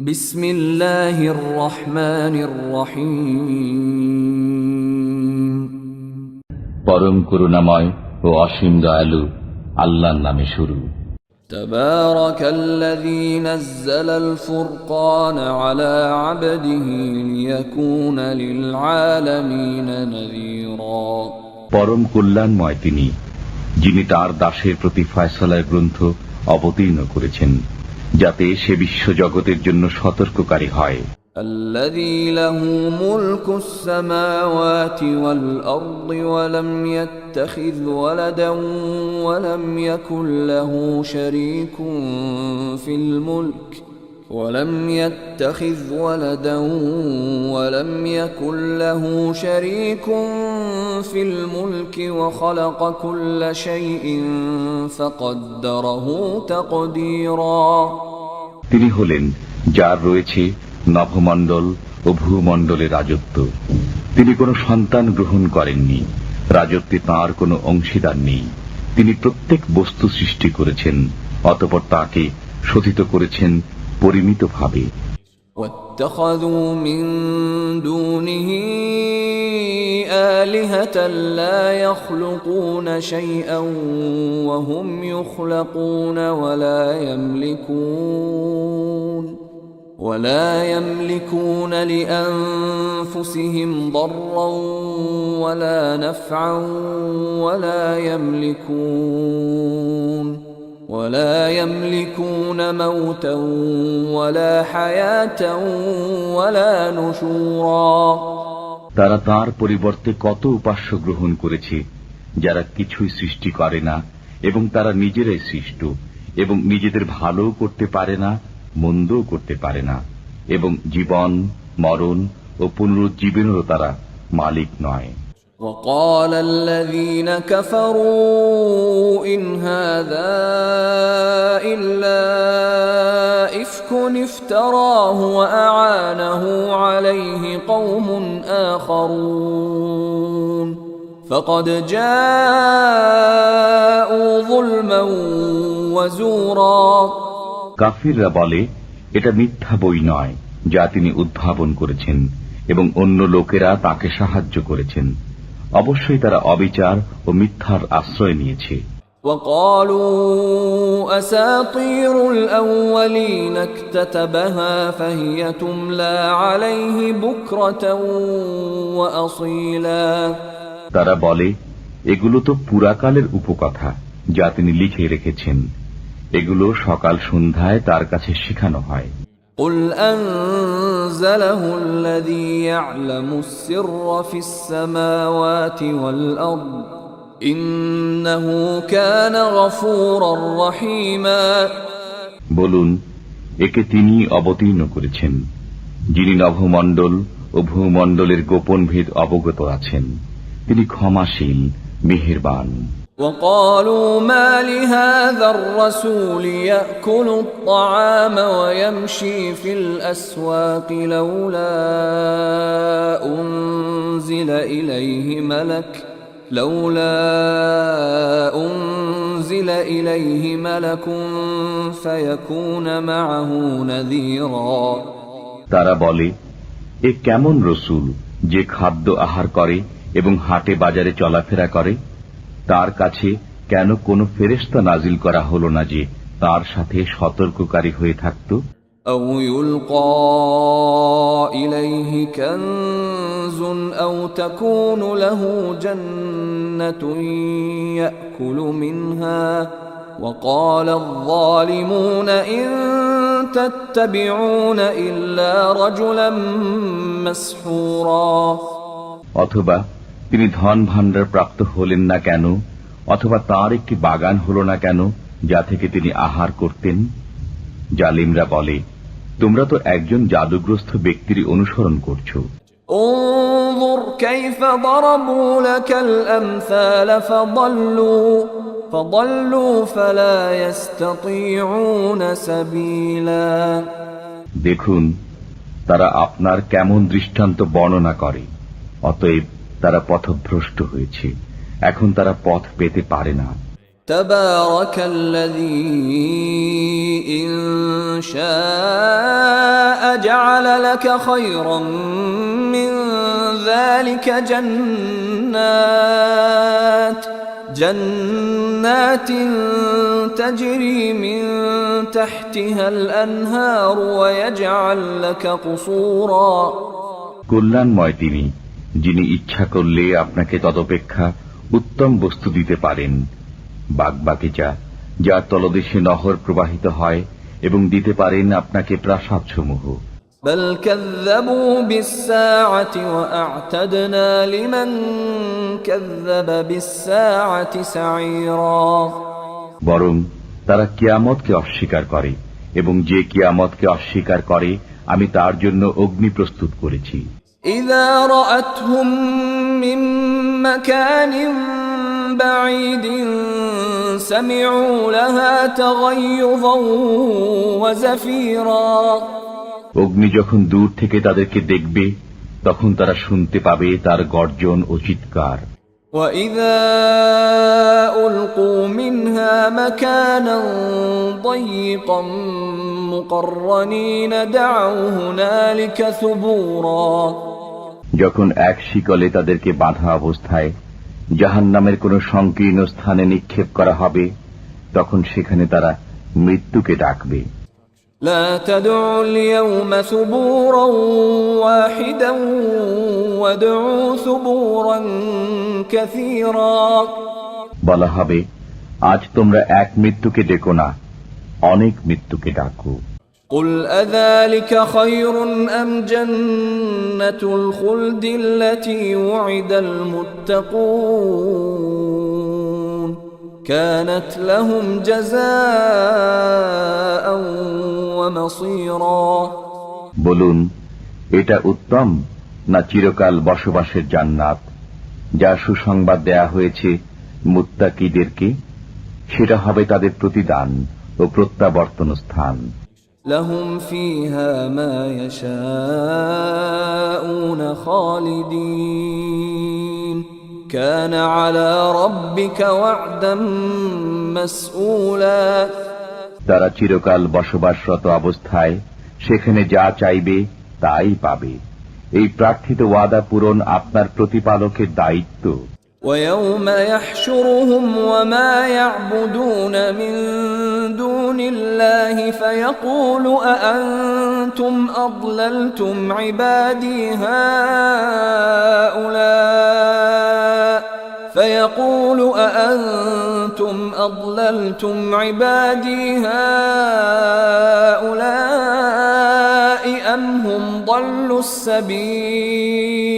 বিসমিল্লাহির রহমানির রহিম। পরম করুণাময় ও অসীম দয়ালু আল্লাহর নামে শুরু। তাবারাকাল্লাযী নাযালাল ফুরকানা আলা আবদিহি লিয়াকুনা লিল আলামিনা নাযীরা। পরম কল্যাণময় তিনি, যিনি তার দাসের প্রতি ফয়সালার গ্রন্থ অবতীর্ণ করেছেন, যাতে সে বিশ্ব জগতের জন্য সতর্ককারী হয়। الذي له ملك السماوات والأرض ولم يتخذ ولدا ولم يكن له شريك في الملك وخلق كل شيء فقدره تقديرا। তিনি হলেন যার রয়েছে নভমণ্ডল ও ভূমণ্ডলের রাজত্ব। তিনি কোনো সন্তান গ্রহণ করেননি, রাজত্বে তাঁর কোনো অংশীদার নেই। তিনি প্রত্যেক বস্তু সৃষ্টি করেছেন, অতঃপর তাকে শোধিত করেছেন পরিমিতভাবে। واتخذوا من دونه آلهة لا يخلقون شيئا وهم يخلقون ولا يملكون لأنفسهم ضرا ولا نفعا ولا يملكون موتا ولا حياة ولا نشورا। তারা তার পরিবর্তে কত উপাস্য গ্রহণ করেছে, যারা কিছুই সৃষ্টি করে না এবং তারা নিজেরাই সৃষ্ট এবং নিজেদের ভালোও করতে পারে না, মন্দও করতে পারে না, এবং জীবন, মরণ ও পুনরুজ্জীবনেরও তারা মালিক নয়। وقال الذين كفروا إن هذا إلا إفك افتراه وأعانه عليه قوم آخرون فقد جاءوا ظلما وزورا। কাফিররা বলে, এটা মিথ্যা বই নয় যা তিনি উদ্ভাবন করেছেন এবং অন্য লোকেরা তাকে সাহায্য করেছেন। অবশ্যই তারা অবিচার ও মিথ্যার আশ্রয় নিয়েছে। وقالوا أساطير الأولين اكتتبها فهي تملى عليه بكرة وأصيلا। তারা বলে, এগুলো তো পুরাকালের উপকথা যা তিনি লিখে রেখেছেন, এগুলো সকাল সন্ধ্যায় তার কাছে শেখানো হয়। قل أنزله الذي يعلم السر في السماوات والأرض إنه كان غفورا رحيما। বলুন, একে তিনি অবতীর্ণ করেছেন, যিনি নভমণ্ডল ও ভূমণ্ডলের গোপন ভেদ অবগত আছেন। তিনি ক্ষমাশীল, মেহেরবান। وقالوا ما لهذا الرسول يأكل الطعام ويمشي في الأسواق لولا أنزل إليه ملك فيكون معه نذيرا। তারা বলে, এ কেমন রসুল যে খাদ্য আহার করে এবং হাটে বাজারে চলাফেরা করে? তার কাছে কেন কোনো ফেরেশতা নাজিল করা হলো না যে তার সাথে সতর্ককারী হয়ে থাকত? أو يلقى إليه كنز أو تكون له جنة يأكل منها وقال الظالمون إن تتبعون إلا رجلا مسحورا। অথবা তিনি ধন ভাণ্ডার প্রাপ্ত হলেন না কেন, অথবা তার একটি বাগান হল না কেন যা থেকে তিনি আহার করতেন? জালিমরা বলে, তোমরা তো একজন জাদুগ্রস্ত ব্যক্তির অনুসরণ করছো। انظر كيف ضربوا لك الأمثال فضلوا فلا يستطيعون سبيلا। দেখুন, তারা আপনার কেমন দৃষ্টান্ত বর্ণনা করে, অতএব তারা পথভ্রষ্ট হয়েছে, এখন তারা পথ পেতে পারে না। تبارك الذي إن شاء جعل لك خيرا من ذلك جنات تجري من تحتها الأنهار ويجعل لك قصورا কল্যাণময় তিনি, যিনি ইচ্ছা করলে আপনাকে তদপেক্ষা উত্তম বস্তু দিতে পারেন, বাগবাগিচা যার তলদেশে নহর প্রবাহিত হয়, এবং দিতে পারেন আপনাকে প্রাসাদসমূহ। بل كذبوا بالساعة وأعتدنا لمن كذب بالساعة سعيرا বরং তারা কিয়ামতকে অস্বীকার করে, এবং যে কিয়ামতকে অস্বীকার করে আমি তার জন্য অগ্নি প্রস্তুত করেছি। إذا رأتهم من مكان بعيد سمعوا لها تغيظا وزفيرا অগ্নি যখন দূর থেকে তাদেরকে দেখবে, তখন তারা শুনতে পাবে তার গর্জন ও চিৎকার। وَإِذَا أُلْقُوا مِنْهَا مَكَانًا ضَيِّقًا مُقَرَّنِينَ دَعَوْا هُنَالِكَ ثُبُورًا যখন এক শিকলে তাদেরকে বাঁধা অবস্থায় জাহান্নামের কোন সংকীর্ণ স্থানে নিক্ষেপ করা হবে, তখন সেখানে তারা মৃত্যুকে ডাকবে। لا تدعوا اليوم ثبورا واحدا وادعوا ثبورا كثيرا বলা হবে, আজ তোমরা এক মৃত্যুকে ডেকো না, অনেক মৃত্যুকে ডাকো। قل أذلك خير أم جنة الخلد التي وعد المتقون كانت لهم جزاء ومصيرا বলুন, এটা উত্তম না চিরকাল বসবাসের জান্নাত, যা সুসংবাদ দেয়া হয়েছে মুত্তাকিদেরকে? সেটা হবে তাদের প্রতিদান ও প্রত্যাবর্তন স্থান। لهم فيها ما يشاءون خالدين كان على ربك وعدا مسئولا তারা চিরকাল বসবাসরত অবস্থায় সেখানে যা চাইবে তাই পাবে। এই প্রার্থিত ওয়াদা পূরণ আপনার প্রতিপালকের দায়িত্ব। ويوم يحشرهم وما يعبدون من دون الله فيقول أأنتم أضللتم عبادي هؤلاء أم هم ضلوا السبيل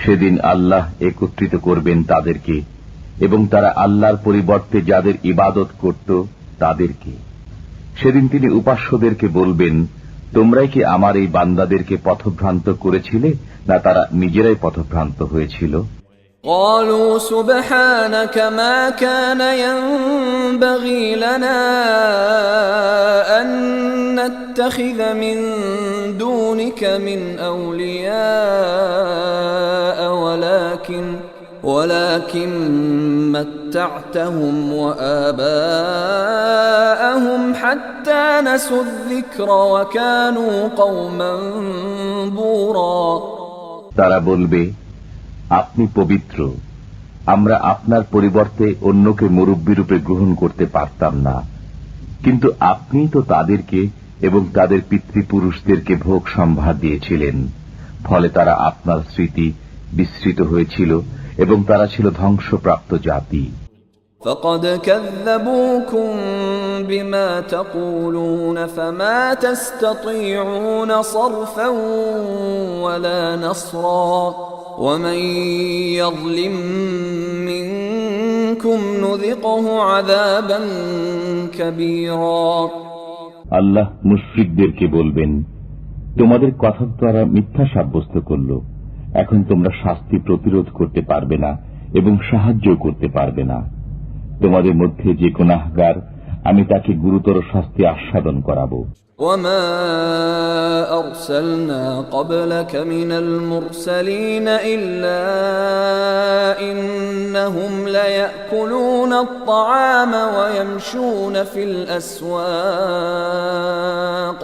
সেদিন আল্লাহ একত্রিত করবেন তাদেরকে, এবং তারা আল্লাহর পরিবর্তে যাদের ইবাদত করত তাদেরকে। সেদিন তিনি উপাস্যদেরকে বলবেন, তোমরাই কি আমার এই বান্দাদেরকে পথভ্রান্ত করেছিলে, না তারা নিজেরাই পথভ্রান্ত হয়েছিল? قالوا سبحانك ما كان ينبغي لنا أن نتخذ من دونك من أولياء ولكن متعتهم وآباءهم حتى نسوا الذكر وكانوا قوما بورا তারা বলবে, আপনি পবিত্র, আমরা আপনার পরিবর্তে অন্যকে মুরব্বী রূপে গ্রহণ করতে পারতাম না, কিন্তু আপনি তো তাদেরকে এবং তাদের পিতৃপুরুষদেরকে ভোগ সম্ভার দিয়েছিলেন, ফলে তারা আপনার স্মৃতি বিস্মৃত হয়েছিল এবং তারা ছিল ধ্বংসপ্রাপ্ত জাতি। فقد كذبوكم بما تقولون فما تستطيعون صرفا ولا نصرا ومن يظلم منكم نذقه عذابا كبيرا আল্লাহ মুশরিকদেরকে বলবেন, তোমাদের কথা দ্বারা মিথ্যা সাব্যস্ত করল, এখন তোমরা শাস্তি প্রতিরোধ করতে পারবে না এবং সাহায্য করতে পারবে না। তোমাদের মধ্যে যে গুনাহগার, আমি তাকে গুরুতর শাস্তি আস্বাদন করাবো। وما أرسلنا قبلك من المرسلين إلا إنهم ليأكلون الطعام ويمشون في الأسواق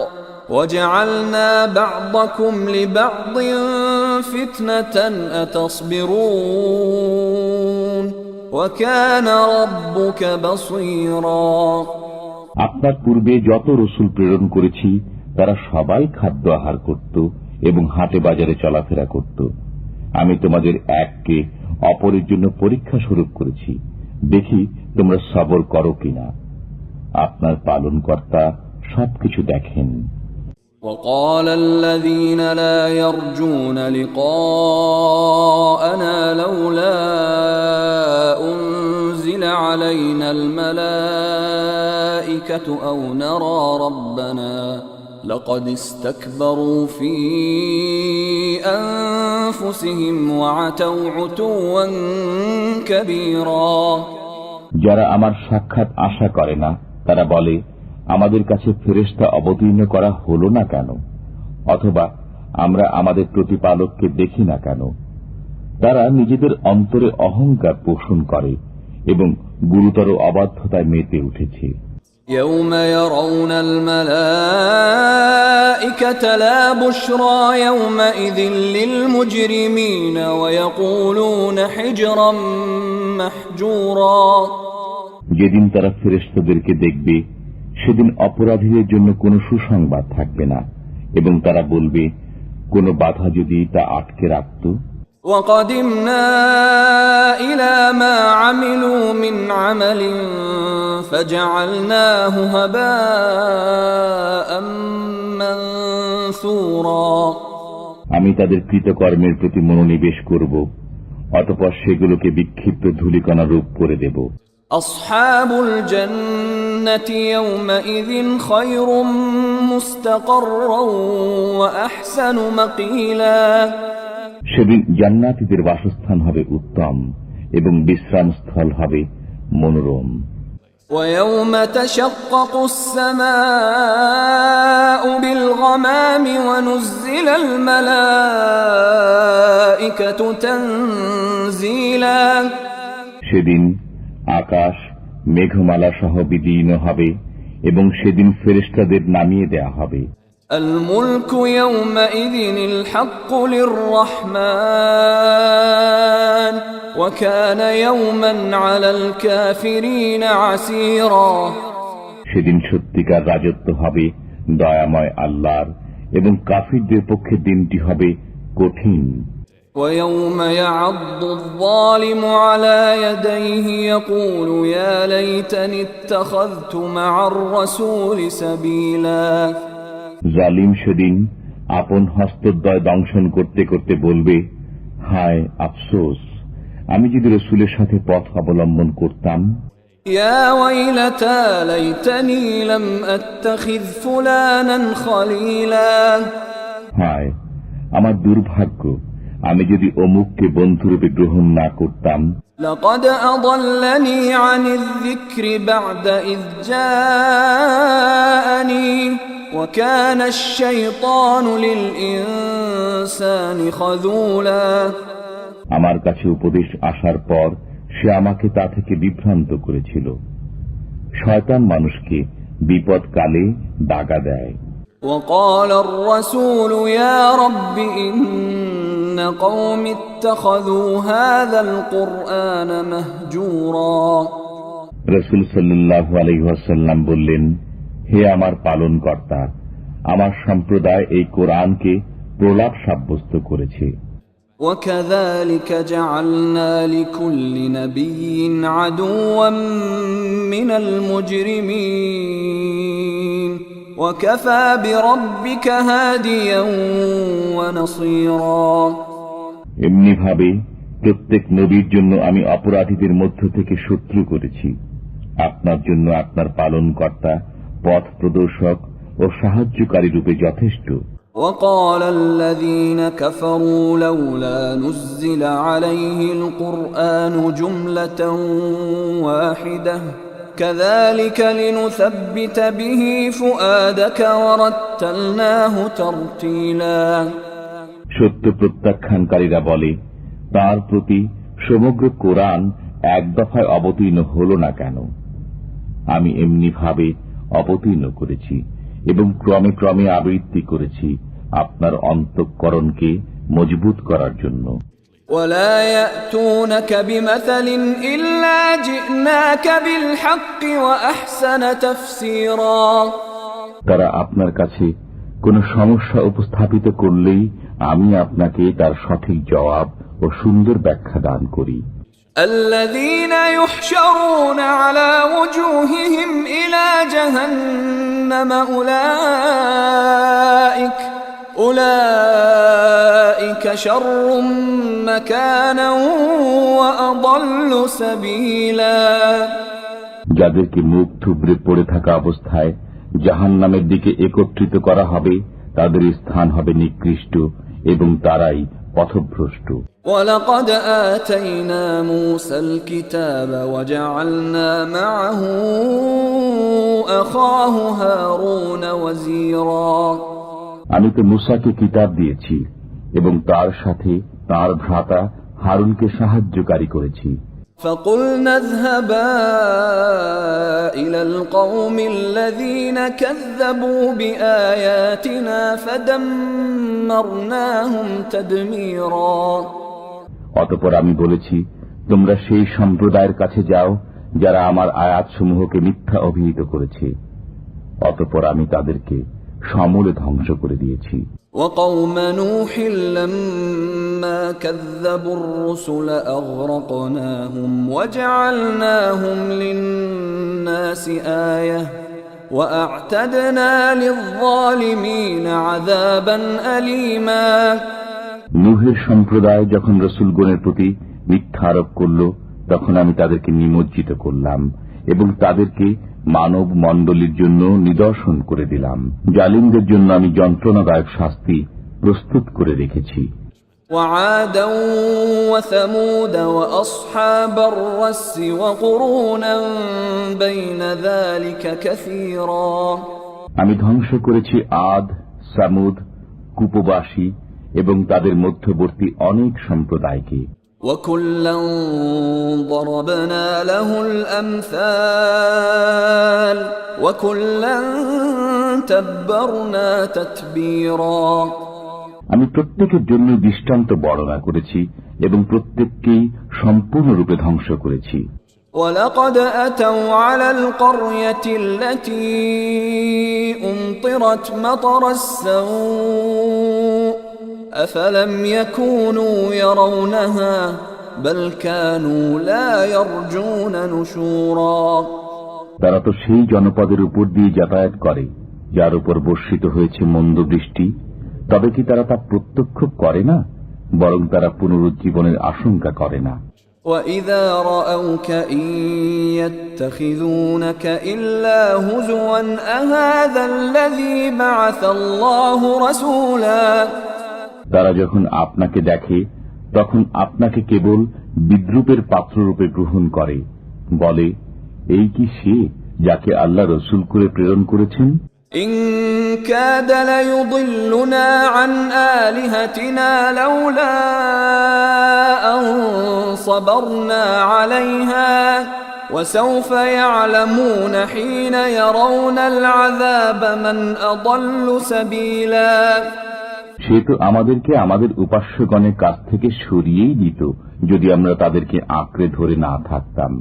وجعلنا بعضكم لبعض فتنة أتصبرون وكان ربك بصيرا আপনার পূর্বে যত রসুল প্রেরণ করেছি তারা সবাই খাদ্য আহার করত এবং হাটে বাজারে চলাফেরা করত। আমি তোমাদের এককে অপরের জন্য পরীক্ষা স্বরূপ করেছি, দেখি তোমরা সবর করো কিনা। আপনার পালনকর্তা সবকিছু দেখেন। وقال الذين لا يرجون لقاءنا لولا أنزل علينا الملائكة أو نرى ربنا لقد استكبروا في أنفسهم وعتوا عتوا كبيرا যারা আমার সাক্ষাৎ আশা করে না তারা বলে, আমাদের কাছে ফেরেশতা অবতীর্ণ করা হলো না কেন, অথবা আমরা আমাদের প্রতিপালককে দেখি না কেন। তারা নিজেদের অন্তরে অহংকার পোষণ করে এবং গুরুতর অবাধ্যতায় মেতে উঠেছে। يوم يرون الملائكة لا بشرى يومئذ للمجرمين ويقولون حجرا محجورا যেদিন তারা ফেরেশতাদেরকে দেখবে সেদিন অপরাধীদের জন্য কোনো সুসংবাদ থাকবে না এবং তারা বলবে, কোনো বাধা যদি তা আটকে রাখত। وقدمنا إلى ما عملوا من عمل فجعلناه هباء منثورا আমি তাদের কৃতকর্মের প্রতি মনোনিবেশ করব, অতঃপর সেগুলোকে বিক্ষিপ্ত ধূলিকণা রূপ করে দেব। أصحاب الجنة يومئذ خير مستقرا وأحسن مقيلا সেদিন জান্নাতীদের বাসস্থান হবে উত্তম এবং বিশ্রামস্থল হবে মনোরম। ويوم تشقق السماء بالغمام ونزل الملائكة تنزيلا সেদিন আকাশ মেঘমালা সহ বিদীর্ণ হবে এবং সেদিন ফেরেশতাদের নামিয়ে দেয়া হবে। الملك يومئذ الحق للرحمن وكان يوما على الكافرين عسيرا সেদিন সত্যিকার রাজত্ব হবে দয়াময় আল্লাহর এবং কাফিরদের পক্ষে দিনটি হবে কঠিন। ويوم يعض الظالم على يديه يقول يا ليتني اتخذت مع الرسول سبيلا জালিম সেদিন আপন হস্তদ্বয় দংশন করতে করতে বলবে, হায় আফসোস, আমি যদি রাসূলের সাথে পথ অবলম্বন করতাম। يا ويلتى ليتني لم أتخذ فلانا خليلا হায় আমার দুর্ভাগ্য, আমি যদি অমুককে বন্ধুরূপে গ্রহণ না করতাম। لقد أضلني عن الذكر بعد إذ جاءني وكان الشيطان للإنسان خذولا আমার কাছে উপদেশ আসার পর সে আমাকে তা থেকে বিভ্রান্ত করেছিল। শয়তান মানুষকে বিপদকালে দাগা দেয়। وقال الرسول يا رب إن قوم اتخذوا هذا القرآن مهجورا রাসূল সাল্লাল্লাহু আলাইহি ওয়াসাল্লাম বললেন, হে আমার পালনকর্তা, আমার সম্প্রদায় এই কোরআনকে প্রলাপ সাব্যস্ত করেছে। وكذلك جعلنا لكل نبي عدوا من المجرمين وكفى بربك هاديا ونصيرا এমনি ভাবে প্রত্যেক নবীর জন্য আমি অপরাধীদের মধ্য থেকে শত্রু করেছি। আপনার জন্য আপনার পালনকর্তা পথ প্রদর্শক ও সাহায্যকারী রূপে যথেষ্ট। وقال الذين كفروا لولا نزل عليه القرآن جملة واحدة كذلك لنثبت به فؤادك ورتلناه ترتيلا সত্য প্রত্যাখ্যানকারীরা বলে, তার প্রতি সমগ্র কোরআন এক দফায় অবতীর্ণ হল না কেন? আমি এমনি ভাবে অবতীর্ণ করেছি এবং ক্রমে ক্রমে আবৃত্তি করেছি আপনার অন্তঃকরণকে মজবুত করার জন্য। ولا يأتونك بمثل إلا جئناك بالحق وأحسن تفسيرا তারা আপনার কাছে কোন সমস্যা উপস্থাপিত করলেই আমি আপনাকে তার সঠিক জবাব ও সুন্দর ব্যাখ্যা দান করি। الذين يحشرون على وجوههم إلى جهنم أولئك شر مكانا وأضل سبيلا যাদেরকে মুখ থুবড়ে পড়ে থাকা অবস্থায় জাহান্নামের দিকে একত্রিত করা হবে, তাদের স্থান হবে নিকৃষ্ট এবং তারাই পথভ্রষ্ট। ولقد آتينا موسى الكتاب وجعلنا معه أخاه هارون وزيرا আমি তো মুসাকে কিতাব দিয়েছি এবং তার সাথে তার ভ্রাতা হারুনকে সাহায্যকারী করেছি। فقلنا اذهبا إلى القوم الذين كذبوا بآياتنا فدمرناهم تدميرا অতঃপর আমি বলেছি, তোমরা সেই সম্প্রদায়ের কাছে যাও যারা আমার আয়াতসমূহকে মিথ্যা অভিহিত করেছে। অতঃপর আমি তাদেরকে সমূলে ধ্বংস করে দিয়েছি। وقوم نوح لما كذبوا الرسل أغرقناهم وجعلناهم للناس آية وأعتدنا للظالمين عذابا أليما নূহের সম্প্রদায় যখন রাসূলগণের প্রতি মিথ্যা আরোপ করল, তখন আমি তাদেরকে নিমজ্জিত করলাম এবং তাদেরকে মানব মণ্ডলীর জন্য নিদর্শন করে দিলাম। জালিমদের জন্য আমি যন্ত্রণাদায়ক শাস্তি প্রস্তুত করে রেখেছি। وعادا وثمود وأصحاب الرس وقرونا بين ذلك كثيرا আমি ধ্বংস করেছি আদ, সামুদ, কুপবাসী এবং তাদের মধ্যবর্তী অনেক সম্প্রদায়কে। وكلا ضربنا له الأمثال وكلا تبرنا تتبيرا আমি প্রত্যেকের জন্য দৃষ্টান্ত বর্ণনা করেছি এবং প্রত্যেককেই সম্পূর্ণরূপে ধ্বংস করেছি। ولقد أتوا على القرية التي أمطرت مطر السوء أفلم يكونوا يرونها بل كانوا لا يرجون نشورا তারা তো সেই জনপদের উপর দিয়ে যাতায়াত করে যার উপর বর্ষিত হয়েছে মন্দ বৃষ্টি, তবে কি তারা তা প্রত্যক্ষ করে না, বরং তারা পুনরুজ্জীবনের আশঙ্কা করে না। وَإِذَا رَأَوْكَ إِن يَتَّخِذُونَكَ إِلَّا هُزُوًا أَهَذَا الَّذِي بَعَثَ اللَّهُ رَسُولًا তারা যখন আপনাকে দেখে তখন আপনাকে কেবল বিদ্রুপের পাত্ররূপে গ্রহণ করে, বলে, এই কি সে যাকে আল্লাহ রসুল করে প্রেরণ করেছেন? إِن كَادَ لَيُضِلُّنَا عَنْ آلِهَتِنَا لَوْلَا أَن صَبَرْنَا عَلَيْهَا وَسَوْفَ يَعْلَمُونَ حِينَ يَرَوْنَ الْعَذَابَ مَنْ أَضَلُّ سَبِيلًا সে তো আমাদেরকে আমাদের উপাস্যগণের কাছ থেকে সরিয়েই দিত যদি আমরা তাদেরকে আঁকড়ে ধরে না থাকতাম।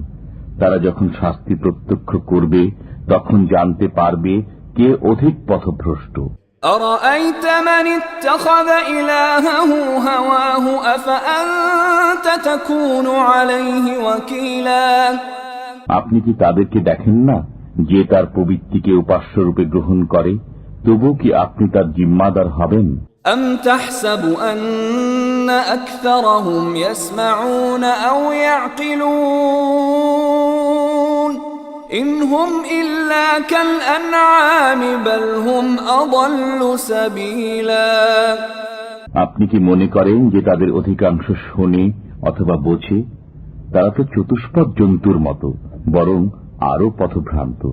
তারা যখন শাস্তি প্রত্যক্ষ করবে তখন জানতে পারবে কে অধিক পথভ্রষ্ট। أَرَأَيْتَ مَنِ اتَّخَذَ إِلَٰهَهُ هَوَاهُ أَفَأَنتَ تَكُونُ عَلَيْهِ وَكِيلًا আপনি কি তাদেরকে দেখেন না যে তার প্রবৃত্তিকে উপাস্যরূপে গ্রহণ করে, তবু কি আপনি তার জিম্মাদার হবেন? أَمْ تَحْسَبُ أَنَّ أَكْثَرَهُمْ يَسْمَعُونَ أَوْ يَعْقِلُونَ إِنْ هُمْ إِلَّا كَالْأَنْعَامِ بَلْ هُمْ أَضَلُّ سَبِيلًا আপনি কি মনে করেন যে তাদের অধিকাংশ শোনে অথবা বোঝে? তারা তো চতুষ্পদ জন্তুর মতো, বরং আরো পথভ্রান্ত।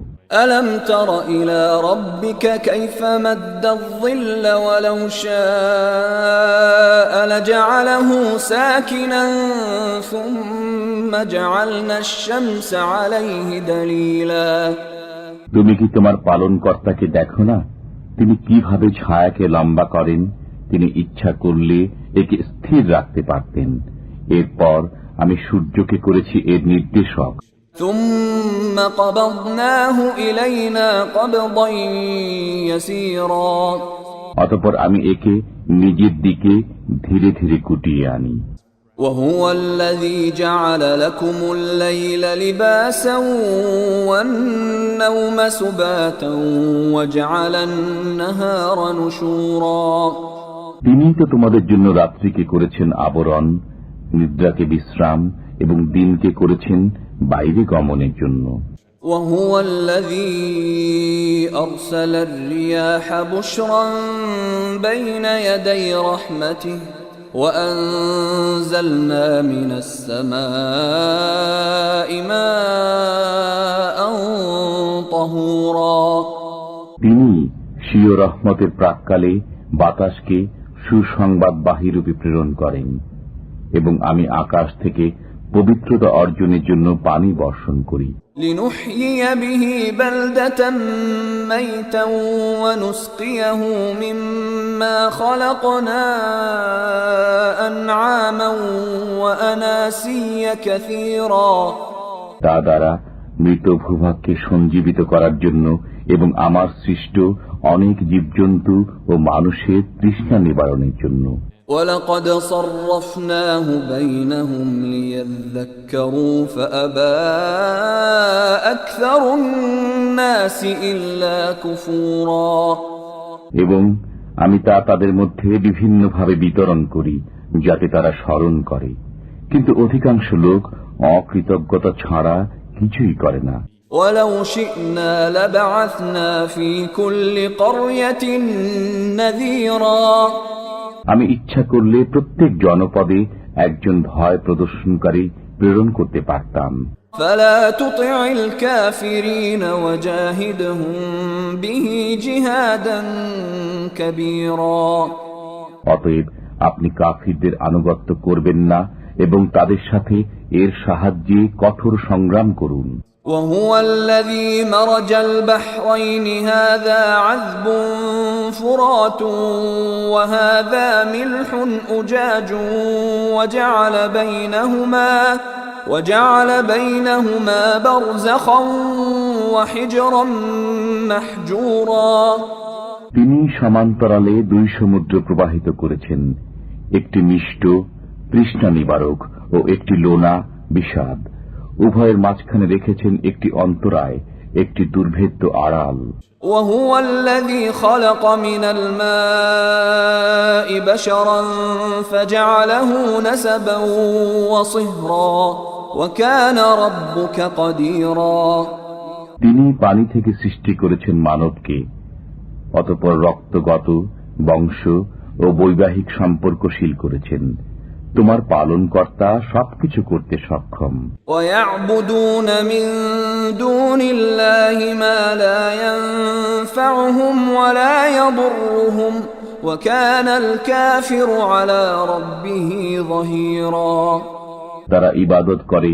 أَلَمْ تَرَ إِلَى رَبِّكَ كَيْفَ مَدَّ الظِّلَّ وَلَوْ شَاءَ لَجَعَلَهُ سَاكِنًا ثُمَّ جَعَلْنَا الشَّمْسَ عَلَيْهِ دَلِيلًا তুমি কি তোমার পালনকর্তাকে দেখো না তিনি কিভাবে ছায়াকে লম্বা করেন, তিনি ইচ্ছা করলে একে স্থির রাখতে পারতেন। এরপর আমি সূর্যকে করেছি এর নির্দেশক। ثم قبضناه إلينا قبضا يسيرا অতঃপর আমি একে নিজের দিকে ধীরে ধীরে কুটিয়ে আনি। وهو الذي جعل لكم الليل لباسا والنوم سباتا وجعل النهار نشورا তিনি তো তোমাদের জন্য রাত্রিকে করেছেন আবরণ, নিদ্রাকে বিশ্রাম এবং দিনকে করেছেন বাইরে গমনের জন্য। وهو الذي أرسل الرياح بشرا بين يدي رحمته وأنزلنا من السماء ماء طهورا তিনি স্বীয় রহমতের প্রাক্কালে বাতাসকে সুসংবাদবাহী রূপে প্রেরণ করেন এবং আমি আকাশ থেকে পবিত্রতা অর্জনের জন্য পানি বর্ষণ করি। لنحيي به بلدة ميتا ونسقيه مما خلقنا أنعاما وأناسيا كثيرا তা দ্বারা মৃত ভূভাগকে সঞ্জীবিত করার জন্য এবং আমার সৃষ্ট অনেক জীবজন্তু ও মানুষের তৃষ্ণা নিবারণের জন্য। ولقد صرفناه بينهم ليذكروا فأبى أكثر الناس إلا كفورا এবং আমি তা তাদের মধ্যে বিভিন্নভাবে বিতরণ করি যাতে তারা স্মরণ করে, কিন্তু অধিকাংশ লোক অকৃতজ্ঞতা ছাড়া কিছুই করে না। ولو شئنا لبعثنا في كل قرية نذيرا আমি ইচ্ছা করলে প্রত্যেক জনপদে একজন ভয় প্রদর্শনকারী প্রেরণ করতে পারতাম। فلا تطع الكافرين وجاهدهم به جهادا كبيرا অতএব আপনি কাফিরদের আনুগত্য করবেন না এবং তাদের সাথে এর সাহায্যে কঠোর সংগ্রাম করুন। وهو الذي مرج البحرين هذا عذب فرات وهذا ملح أجاج وجعل بينهما برزخا وحجرا محجورا তিনি সমান্তরালে দুই সমুদ্র প্রবাহিত করেছেন, একটি মিষ্ট তৃষ্ণা নিবারক ও একটি লোনা বিষাদ। উভয়ের মাঝখানে রেখেছেন একটি অন্তরায়, একটি দুর্ভেদ্য আড়াল। وهو الذي خلق من الماء بشرا فجعله نسبا وصهرا وكان ربك قديرا তিনি পানি থেকে সৃষ্টি করেছেন মানবকে, অতঃপর রক্তগত বংশ ও বৈবাহিক সম্পর্কশীল করেছেন। তোমার পালনকর্তা সবকিছু করতে সক্ষম। ويعبدون من دون الله ما لا ينفعهم ولا يضرهم وكان الكافر على ربه ظهيرا তারা ইবাদত করে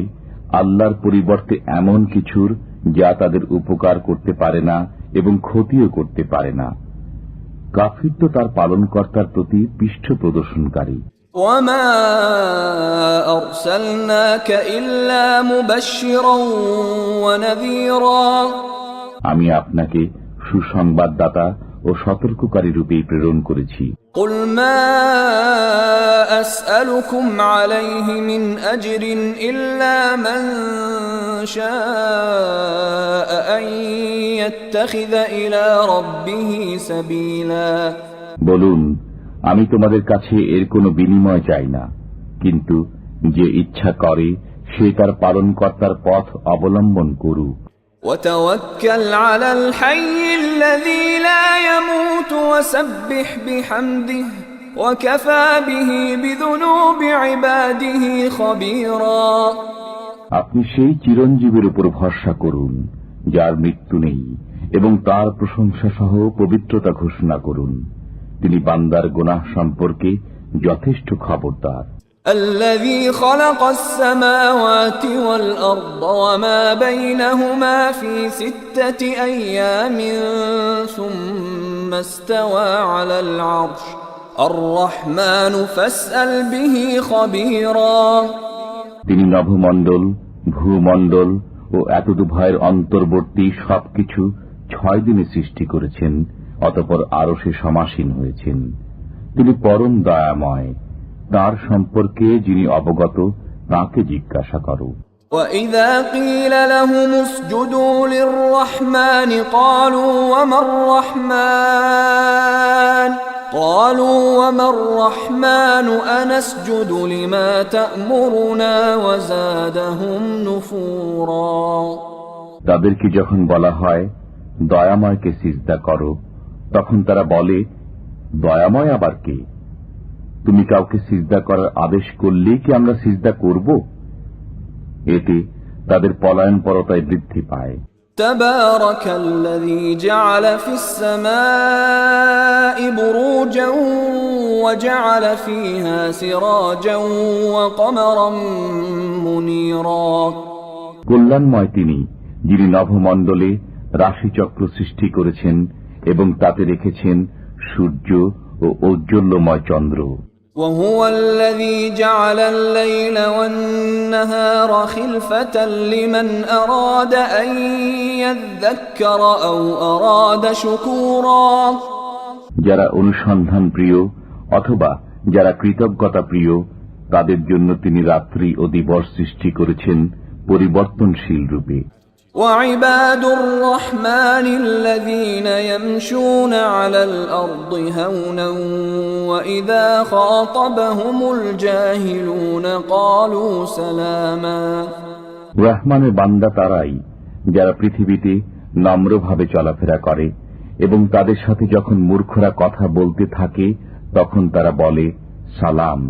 আল্লাহর পরিবর্তে এমন কিছুর যা তাদের উপকার করতে পারে না এবং ক্ষতিও করতে পারে না। কাফির তো তার পালনকর্তার প্রতি পৃষ্ঠ প্রদর্শনকারী। وما أرسلناك إلا مبشرا ونذيرا আমি আপনাকে সুসংবাদদাতা ও সতর্ককারী রূপে প্রেরণ করেছি। قل ما أسألكم عليه من أجر إلا من شاء أن يتخذ إلى ربه سبيلا বলুন, আমি তোমাদের কাছে এর কোনো বিনিময় চাই না, কিন্তু যে ইচ্ছা করে সে তার পালনকর্তার পথ অবলম্বন করুক। وتوكل على الحي الذي لا يموت وسبح بحمده وكفى به بذنوب عباده خبيرا আপনি সেই চিরঞ্জীবের উপর ভরসা করুন যার মৃত্যু নেই, এবং তার প্রশংসা সহ পবিত্রতা ঘোষণা করুন। তিনি বান্দার গুনাহ সম্পর্কে যথেষ্ট খবরদার। الذي خلق السماوات والأرض وما بينهما في 6 أيام ثم ثم استوى على العرش الرحمن فاسأل به خبيرا তিনি নভমণ্ডল, ভূমণ্ডল ও এতদুভয়ের অন্তর্বর্তী সবকিছু 6 দিনে সৃষ্টি করেছেন, অতঃপর আরশে সমাসীন হয়েছেন। তিনি পরম দয়াময়, তার সম্পর্কে যিনি অবগত তাকে জিজ্ঞাসা করো। وَإِذَا قِيلَ لَهُمُ اسْجُدُوا لِلرَّحْمَنِ قَالُوا وَمَا الرَّحْمَنُ أَنَسْجُدُ لِمَا تَأْمُرُنَا وَزَادَهُمْ نُفُورًا তাদেরকে যখন বলা হয় দয়াময়কে সিজদা করো, তখন তারা বলে, দয়াময় আবার কে? তুমি কাউকে সিজদা করার আদেশ করলেই কি আমরা সিজদা করব? এতে তাদের পলায়নপরতায় বৃদ্ধি পায়। تبارك الذي جعل في السماء بروجا وجعل فيها سراجا وقمرا منيرا কল্যাণময় তিনি, যিনি নভমণ্ডলে রাশিচক্র সৃষ্টি করেছেন এবং তাতে রেখেছেন সূর্য ও ঔজ্জ্বল্যময় চন্দ্র। وهو الذي جعل الليل والنهار خلفة لمن أراد أن يذكر أو أراد شكورا যারা অনুসন্ধান প্রিয় অথবা যারা কৃতজ্ঞতা প্রিয়, তাদের জন্য তিনি রাত্রি ও দিবস সৃষ্টি করেছেন পরিবর্তনশীল রূপে। وعباد الرحمن الذين يمشون على الأرض هونا وإذا خاطبهم الجاهلون قالوا سلاما রহমানের বান্দা তারাই যারা পৃথিবীতে নম্রভাবে চলাফেরা করে এবং তাদের সাথে যখন মূর্খরা কথা বলতে থাকে তখন তারা বলে সালাম।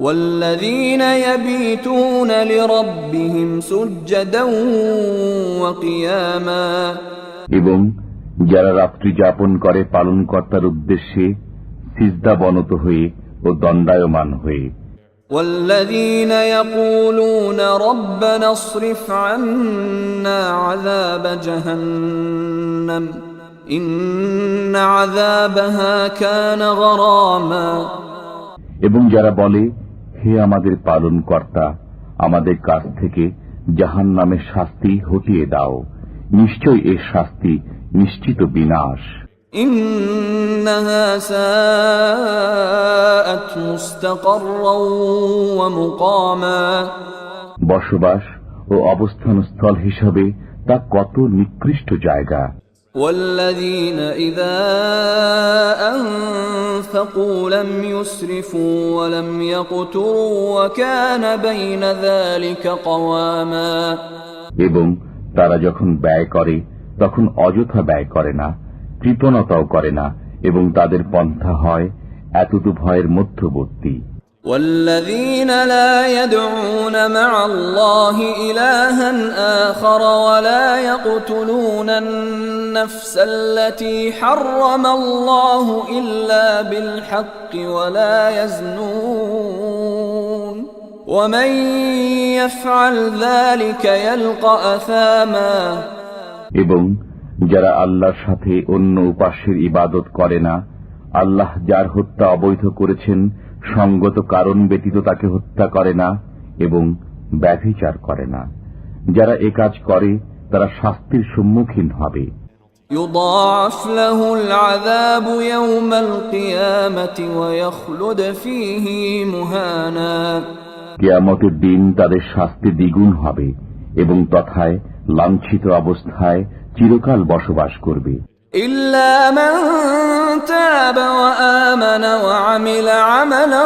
والذين يبيتون لربهم سجدا وقياما এবং যারা রাত্রি যাপন করে পালনকর্তার উদ্দেশ্যে সিজদাবনত হয়ে ও দণ্ডায়মান হয়ে। والذين يقولون ربنا اصرف عنا عذاب جهنم إن عذابها كان غراما এবং যারা বলে, হে আমাদের পালনকর্তা, আমাদের কাছ থেকে জাহান্নামের শাস্তি হটিয়ে দাও, নিশ্চয় এর শাস্তি নিশ্চিত বিনাশ। إنها ساءت مستقرا ومقاما বসবাস ও অবস্থানস্থল হিসাবে তা কত নিকৃষ্ট জায়গা। والذين إذا أنفقوا لم يسرفوا ولم يقتروا وكان بين ذلك قواما এবং তারা যখন ব্যয় করে তখন অযথা ব্যয় করে না, কৃপণতাও করে না, এবং তাদের পন্থা হয় এতদুভয়ের মধ্যবর্তী। والذين لا يدعون مع الله إلها آخر ولا يقتلون النفس التي حرم الله إلا بالحق ولا يزنون ومن يفعل ذلك يلقى أثاما এবং যারা আল্লাহর সাথে অন্য উপাস্যের ইবাদত করে না, আল্লাহ যার হত্যা অবৈধ করেছেন সঙ্গত কারণ ব্যতীত তাকে হত্যা করে না এবং ব্যভিচার করে না, যারা এ কাজ করে তারা শাস্তির সম্মুখীন হবে। يضاعف له العذاب يوم القيامة ويخلد فيه مهانا কিয়ামতের দিন তাদের শাস্তি দ্বিগুণ হবে এবং তথায় লাঞ্ছিত অবস্থায় চিরকাল বসবাস করবে। إلا من تاب وآمن وعمل عملا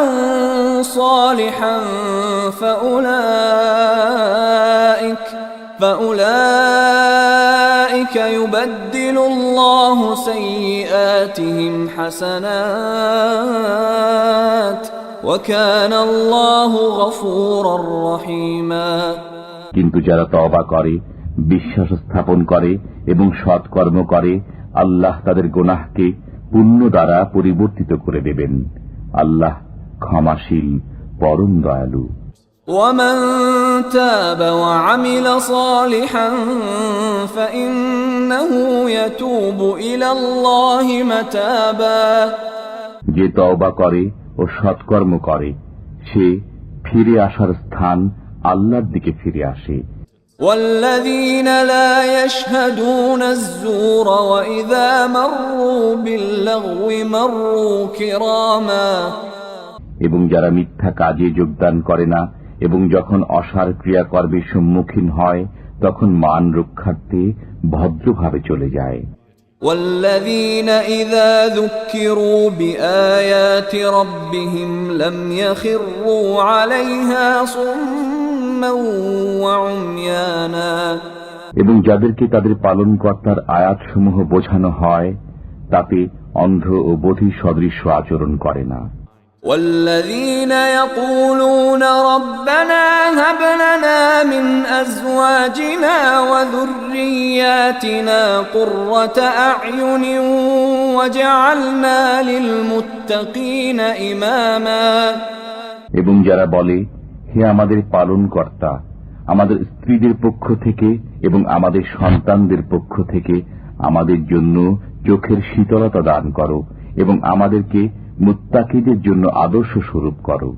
صالحا فأولئك يبدل الله سيئاتهم حسنات وكان الله غفورا رحيما কিন্তু যারা তওবা করে, বিশ্বাস স্থাপন করে এবং সৎকর্ম করে, আল্লাহ তাদের গুনাহকে পুণ্য দ্বারা পরিবর্তিত করে দেবেন। আল্লাহ ক্ষমাশীল, পরম দয়ালু। ومن تاب وعمل صالحا فإنه يتوب إلى الله متابا যে তওবা করে ও সৎকর্ম করে সে ফিরে আসার স্থান আল্লাহর দিকে ফিরে আসে। والذين لا يشهدون الزور وإذا مروا باللغو مروا كراما এবং যারা মিথ্যা কাজে যোগদান করে না এবং যখন অসার ক্রিয়াকর্মের সম্মুখীন হয় তখন মান রক্ষার্থে ভদ্রভাবে চলে যায়। والذين إذا ذكروا بآيات ربهم لم يخروا عليها صما وعميانا এবং যাদেরকে তাদের পালনকর্তার আয়াতসমূহ বোঝানো হয় তাতে অন্ধ ও বধির সদৃশ্য আচরণ করে না। والذين يقولون ربنا هب لنا من أزواجنا وذرياتنا قرة أعين وجعلنا للمتقين إماما এবং যারা বলে হে আমাদের পালনকর্তা, আমাদের স্ত্রীদের পক্ষ থেকে এবং আমাদের সন্তানদের পক্ষ থেকে আমাদের জন্য চোখের শীতলতা দান করো এবং আমাদেরকে মুত্তাকিদের জন্য আদর্শ স্বরূপ করো।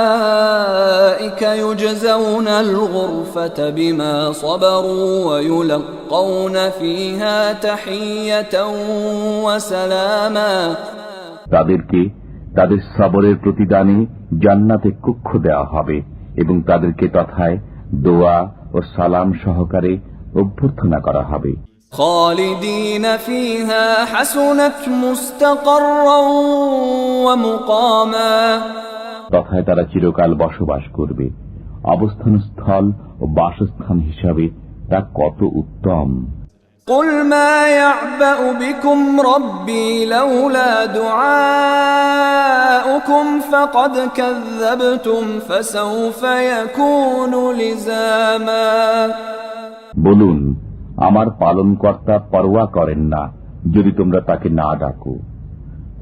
أولئك يجزون الغرفة بما صبروا ويلقون فيها تحية وسلاما তাদেরকে তাদের সবরের প্রতিদানে জান্নাতে কক্ষ দেওয়া হবে এবং তাদেরকে তথায় দোয়া ও সালাম সহকারে অভ্যর্থনা করা হবে। خالدين فيها حسنت مستقرا ومقاما তথায় তারা চিরকাল বসবাস করবে। অবস্থান স্থল ও বাসস্থান হিসাবে তা কত উত্তম। قل ما يعبأ بكم ربي لولا دعاؤكم فقد كذبتم فسوف يكون لزاما বলুন, আমার পালনকর্তা পরোয়া করেন না যদি তোমরা তাকে না ডাকো।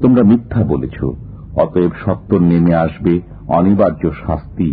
তোমরা মিথ্যা বলেছ, অতএব সত্য নেমে আসবে অনিবার্য শাস্তি।